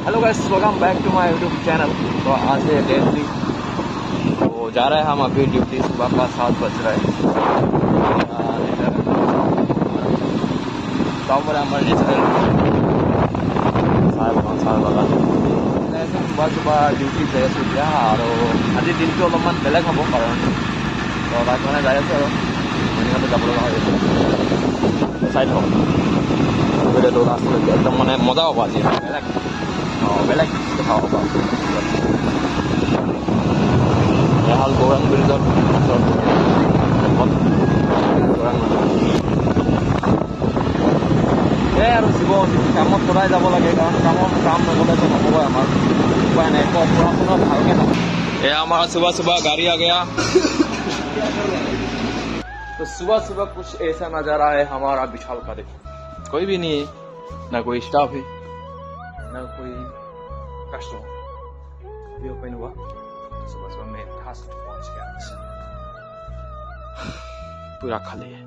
Hello guys, welcome back to my YouTube channel. तो आज है डे 3। तो जा रहे हैं हम अभी ड्यूटी। सुबह का 7 बज रहा है। তারপরে আমার ন্যাচারাল চাহ বাগান সুবাহ সুবাহ ডিউটি যাই আছোঁ এতিয়া। আৰু আজিৰ দিনটো অলপমান বেলেগ হ'ব, কাৰণ তো তাৰ কাৰণে যাই আছোঁ আৰু মৰ্ণিঙতে যাব লগা হৈ আছে। চাই থাকক ভিডিঅ'টো লাষ্টলৈকে, একদম মানে মজা হ'ব আজি। বেলেগ দেখা হ'ব। এয়া হ'ল গৌৰাং ব্ৰিজৰ ওচৰত গৌৰাং এই আৰু জীৱন কামত সদায় যাব লাগে, কাৰণ কাম নগ'লেতো নহ'বই আমাৰ। উপায় নাই, পঢ়া শুনা ভালকৈ নহয়। এয়া আমাৰ सुबह सुबह गाड़ी आ गया। तो सुबह सुबह कुछ ऐसा नजारा है हमारा विशाल का। देखो कोई भी नहीं है, ना कोई स्टाफ है, ना कोई कस्टमर। अभी ओपन हुआ। सुबह सुबह मैं खास पहुंच गया। पूरा खाली है।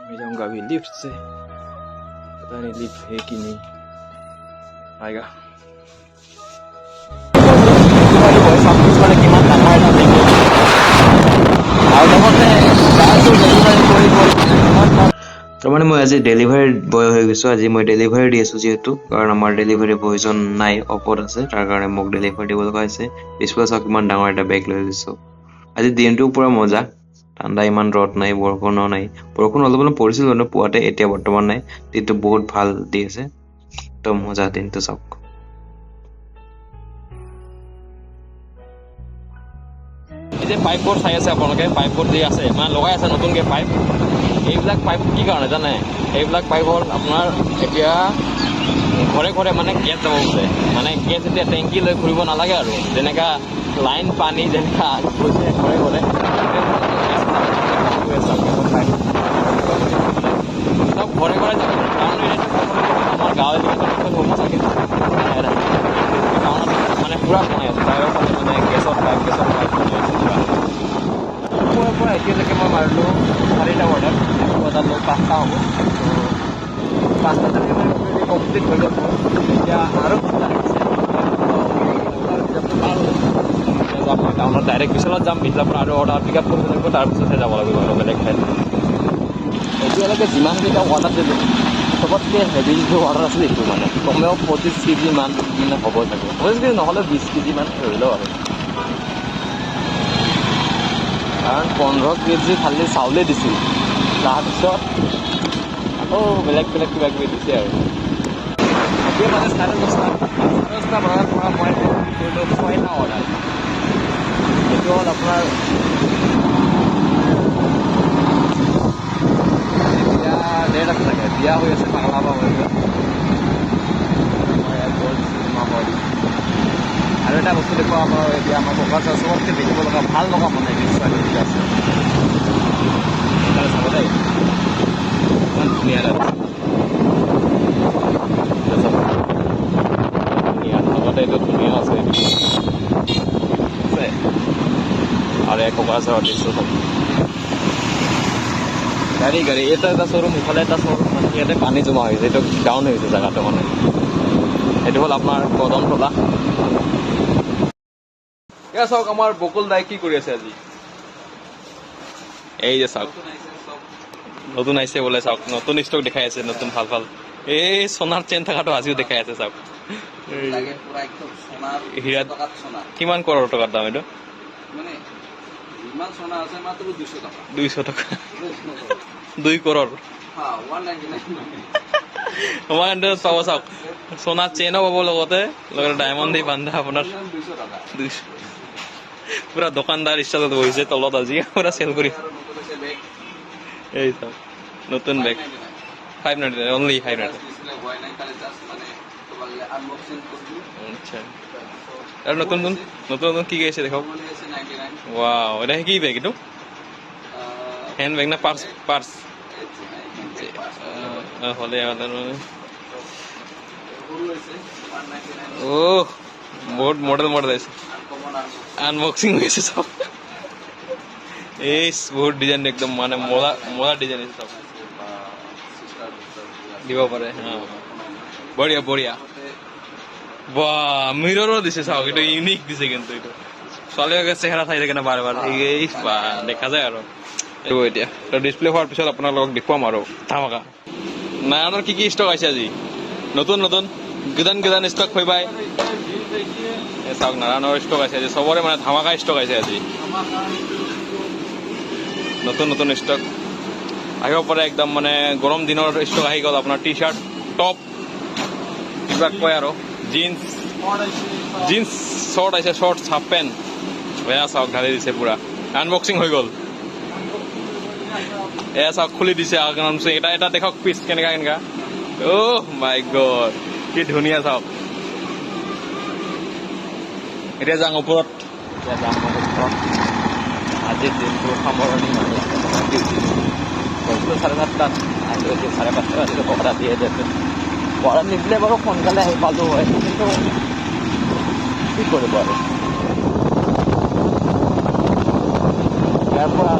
मैं जाऊंगा अभी लिफ्ट से, पता नहीं लिफ्ट है कि नहीं आएगा। তাৰমানে মই আজি ডেলিভাৰী বয় হৈ গৈছোঁ। আজি মই ডেলিভাৰী দি আছোঁ, যিহেতু কাৰণ আমাৰ ডেলিভাৰী বয়জন নাই, অফত আছে। তাৰ কাৰণে মোক ডেলিভাৰী দিব লগা হৈছে। পিছফালে চাওক কিমান ডাঙৰ এটা বেগ লৈ গৈছোঁ। আজি দিনটো পুৰা মজা, ঠাণ্ডা, ইমান ৰ'দ নাই, বৰষুণো নাই। বৰষুণ অলপ অলপ পৰিছিল মানে পুৱাতে, এতিয়া বৰ্তমান নাই। দিনটো বহুত ভাল দি আছে, একদম মজা দিনটো। চাওক এই যে পাইপবোৰ চাই আছে আপোনালোকে, পাইপবোৰ দি আছে মানে লগাই আছে নতুনকৈ পাইপ। এইবিলাক পাইপ কি কাৰণে জানে? এইবিলাক পাইপ হ'ল আপোনাৰ এতিয়া ঘৰে ঘৰে মানে গেছ যাব খোজে। মানে গেছ এতিয়া টেংকি লৈ ঘূৰিব নালাগে আৰু, যেনেকা লাইন পানী যেনেকা গৈছে ঘৰে ঘৰে, চব ঘৰে ঘৰে যাব। কাৰণ আমাৰ গাঁৱৰ হ'ব চাগে, টাউনত মানে পুৰা বনাই আছে টায়াৰৰ ফালে, মানে গেছৰ পাইপ বনাই আছে পুৰা। পৰা এতিয়ালৈকে মই মাৰিলোঁ 4টা অৰ্ডাৰ। অৰ্ডাৰ লৈ 5টা হ'ব। ত' 5টা যদি মানে অলৰেডি কমপ্লিট হৈ যাব। এতিয়া আৰু 2টা আহিছে। মই টাউনত ডাইৰেক্ট বিশালত যাম। বিশালৰ পৰা আৰু অৰ্ডাৰ পিক আপ কৰিব লাগিব, তাৰপিছতহে যাব লাগিব আৰু বেলেগ ঠাইত। এতিয়ালৈকে যিমানকেইটা অৰ্ডাৰ দিলোঁ, চবতকৈ হেভি যিটো অৰ্ডাৰ আছিল এইটো, মানে কমেও 25 কেজি মান মানে হ'ব চাগে। 25 কেজি নহ'লেও 20 কেজি মান ধৰি লওঁ আৰু, কাৰণ 15 কেজি খালি চাউলেই দিছিল। তাৰপিছত আকৌ বেলেগ বেলেগ কিবা কিবি দিছে আৰু। এতিয়া মানে 10:30 বজাৰ পৰা মই কৰিলোঁ 6টা অৰ্ডাৰ। এইটো হ'ল আপোনাৰ বিয়া ডেট আছে চাগে, বিয়া হৈ আছে পাগলাবা হৈ আছে। আৰু এটা বস্তু দেখুৱাম আমাৰ এতিয়া আমাৰ ফ'কাছ চবতকৈ দেখিব লগা ভাল লগা বনাই দিছোঁ আছে। সেইকাৰণে চাব দেই, ইমান ধুনীয়া লাগে। ধুনীয়া লগতে এইটো ধুনীয়া আছে আৰু এক ফ'কাছৰ দিছোঁ চব গাড়ী এইটো এটা শ্ব'ৰুম, ইফালে এটা শ্ব'ৰুম। মানে ইয়াতে পানী জমা হৈছে, এইটো ডাউন হৈ গৈছে জেগাটো। মানে এইটো হ'ল আপোনাৰ কদমতলা। এয়া চাওক আমাৰ বকুল দাই কি কৰি আছে আজি। এই যে চাওক, নতুন আহিছে বোলে। চাওক নতুন ষ্টক দেখাই আছে, নতুন ভাল ভাল। এই সোণাৰ চেইন থকাটো আজিও দেখাই আছে। চাওক হীৰা কিমান কৰোৰ টকাৰ দাম এইটো? 200 টকা 2 কৰোৰ পাব। চাওক সোণাৰ চেইনো পাব, লগতে ডায়মণ্ড দি বান্ধা আপোনাৰ 200। পুৰা দোকানদাৰ ষ্টাইলত বহিছে তলত, আজি পুৰা চেল কৰি। এই চাওক নতুন বেগ 599 অনলি 599। আচ্ছা, আৰু নতুন নতুন কি আছে দেখক। ৱাও, এটা কি বেগ? এইটো হেণ্ড বেগ না পাৰ্চ? হ'লে অ' বহুত মডেল আছে। আনবক্সিং হৈ আছে চব। এই বহুত ডিজাইন, একদম মানে মজা ডিজাইন আছে চব। দিব পাৰে। বঢ়িয়া বঢ়িয়া। বা মিৰৰও দিছে চাওক এটা ইউনিক দিছে কিন্তু এটা ছোৱালীকে চেহেৰা চাই থাকে না বাৰে বাৰে এই বা দেখা যায় আৰু এইবোৰ এতিয়া ডিছপ্লে হোৱাৰ পিছত আপোনালোকক দেখুৱাম আৰু ধামাকা নাৰায়ণৰ কি ষ্টক আছে আজি নতুন নতুন গোদান ষ্টক হৈ পাই চাওক নাৰায়ণৰ ষ্টক আছে আজি চবৰে মানে ধামাকা ষ্টক আছে আজি নতুন ষ্টক আহিব পাৰে একদম মানে গৰম দিনৰ ষ্টক আহি গ'ল আপোনাৰ টি চাৰ্ট টপ কিবা কয় আৰু জিন্স শৰ্ট আছে শৰ্ট হাফ পেণ্ট এয়া চাওক ঢালি দিছে পুৰা আনবক্সিং হৈ গ'ল এয়া চাওক খুলি দিছে আনবক্সিং এটা দেখক পিচ কেনেকা অ' মাই গড কি ধুনীয়া চাওক এতিয়া যাওঁ ওপৰত আজিৰ দিনটো সামৰণি মাৰি গৈছিলোঁ 7:30 আহিলোঁ এতিয়া 5:30 বাজিলে পঢ়া দিয়ে দিছে পঢ়া নিদিলে বাৰু সোনকালে আহি পালোঁ হয় কিন্তু কি কৰিব আৰু ইয়াৰ পৰা